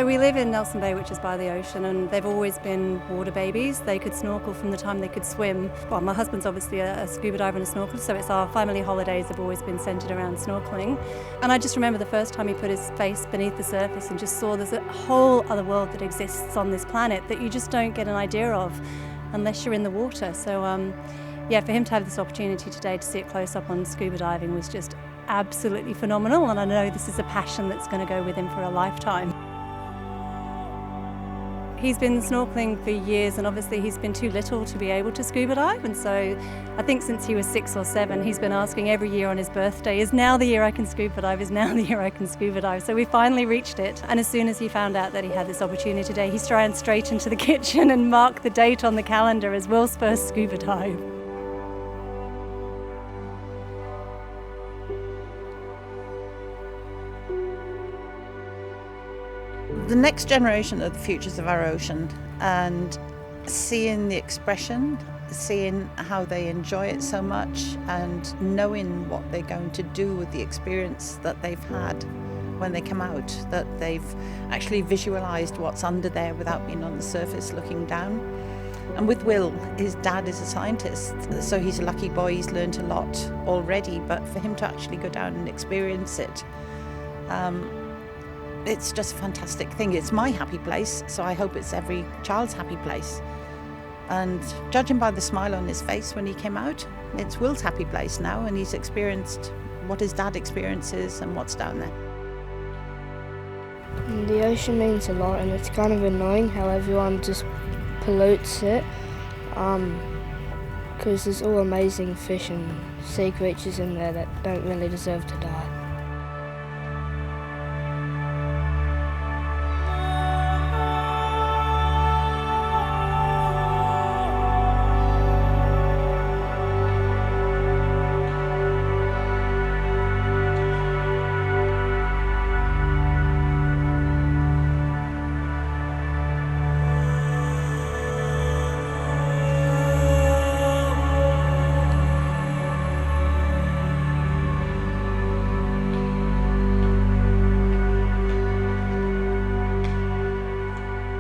So we live in Nelson Bay, which is by the ocean, and they've always been water babies. They could snorkel from the time they could swim. Well, my husband's obviously a scuba diver and a snorkeler, so it's our family holidays have always been centred around snorkeling. And I just remember the first time he put his face beneath the surface and just saw there's a whole other world that exists on this planet that you just don't get an idea of unless you're in the water. So yeah, for him to have this opportunity today to see it close up on scuba diving was just absolutely phenomenal, and I know this is a passion that's going to go with him for a lifetime. He's been snorkeling for years, and obviously he's been too little to be able to scuba dive, and so I think since he was 6 or 7 he's been asking every year on his birthday, is now the year I can scuba dive, is now the year I can scuba dive. So we finally reached it, and as soon as he found out that he had this opportunity today, he ran straight into the kitchen and marked the date on the calendar as Will's first scuba dive. The next generation are the futures of our ocean, and seeing the expression, seeing how they enjoy it so much, and knowing what they're going to do with the experience that they've had when they come out, that they've actually visualised what's under there without being on the surface looking down. And with Will, his dad is a scientist, so he's a lucky boy, he's learned a lot already, but for him to actually go down and experience it, it's just a fantastic thing. It's my happy place, so I hope it's every child's happy place. And judging by the smile on his face when he came out, it's Will's happy place now, and he's experienced what his dad experiences and what's down there. The ocean means a lot, and it's kind of annoying how everyone just pollutes it, because there's all amazing fish and sea creatures in there that don't really deserve to die.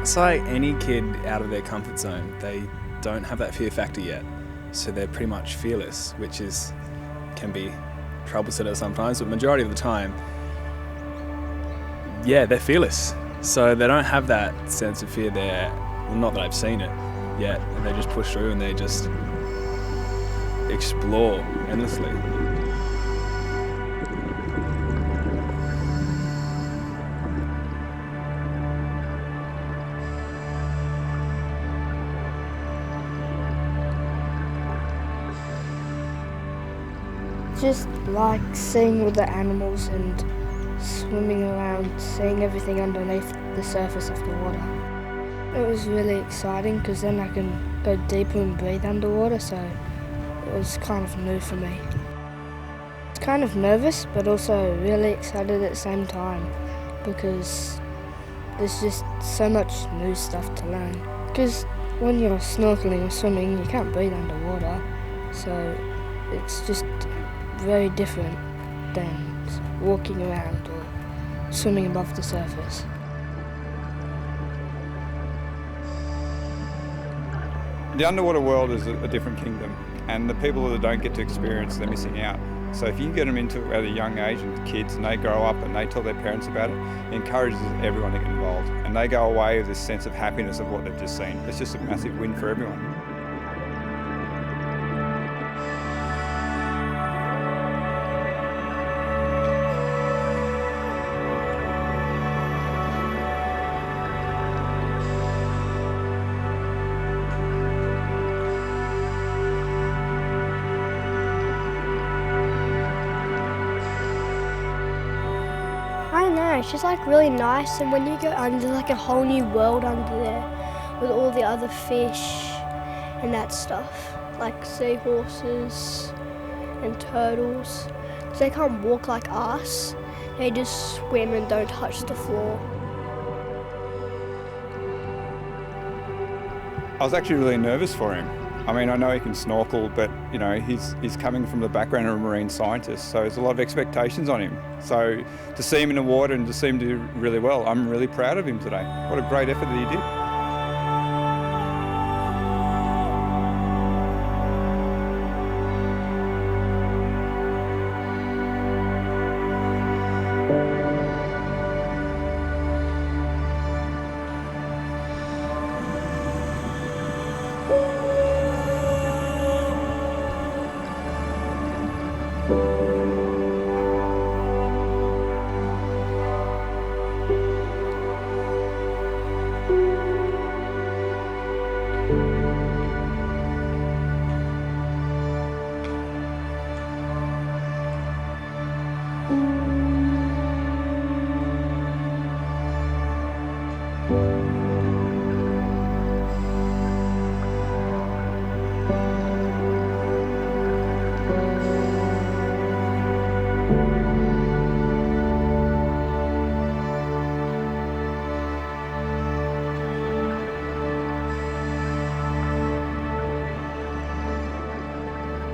It's like any kid out of their comfort zone. They don't have that fear factor yet, so they're pretty much fearless, which can be troublesome sometimes, but majority of the time, yeah, they're fearless. So they don't have that sense of fear there. Well, not that I've seen it yet, and they just push through and they just explore endlessly. Just like seeing all the animals and swimming around, seeing everything underneath the surface of the water. It was really exciting because then I can go deeper and breathe underwater, so it was kind of new for me. It's kind of nervous but also really excited at the same time because there's just so much new stuff to learn. Because when you're snorkeling or swimming you can't breathe underwater, so it's just very different than walking around or swimming above the surface. The underwater world is a different kingdom, and the people that don't get to experience, they're missing out. So if you can get them into it at a young age, and kids, and they grow up and they tell their parents about it, it encourages everyone to get involved. And they go away with this sense of happiness of what they've just seen. It's just a massive win for everyone. I don't know, it's just like really nice, and when you go under, like a whole new world under there with all the other fish and that stuff, like seahorses and turtles. So they can't walk like us, they just swim and don't touch the floor. I was actually really nervous for him I mean, I know he can snorkel, but you know, he's coming from the background of a marine scientist, so there's a lot of expectations on him. So to see him in the water and to see him do really well, I'm really proud of him today. What a great effort that he did.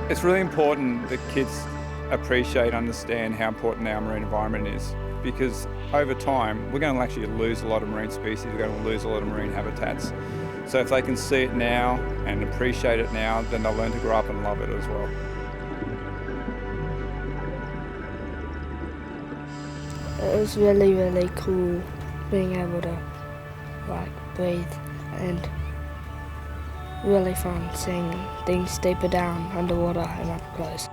It's really important that kids appreciate, understand how important our marine environment is, because over time we're going to actually lose a lot of marine species, we're going to lose a lot of marine habitats. So if they can see it now and appreciate it now, then they'll learn to grow up and love it as well. It was really, really cool being able to breathe, and really fun seeing things deeper down underwater and up close.